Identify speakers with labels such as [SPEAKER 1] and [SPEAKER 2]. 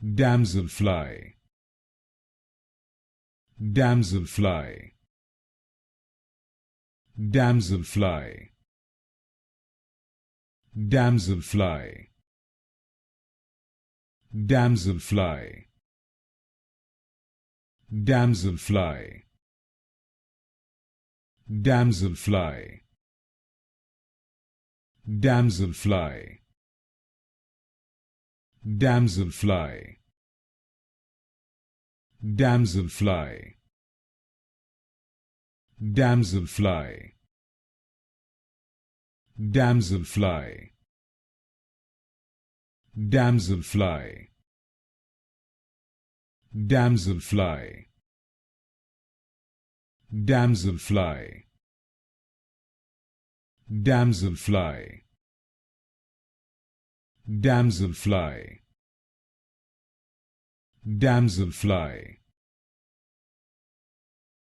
[SPEAKER 1] Damselfly, Damselfly, Damselfly, Damselfly, Damselfly, Damselfly, Damselfly, Damselfly, Damselfly, Damselfly, Damselfly, Damselfly, Damselfly, Damselfly, Damselfly, Damselfly, Damselfly, Damselfly,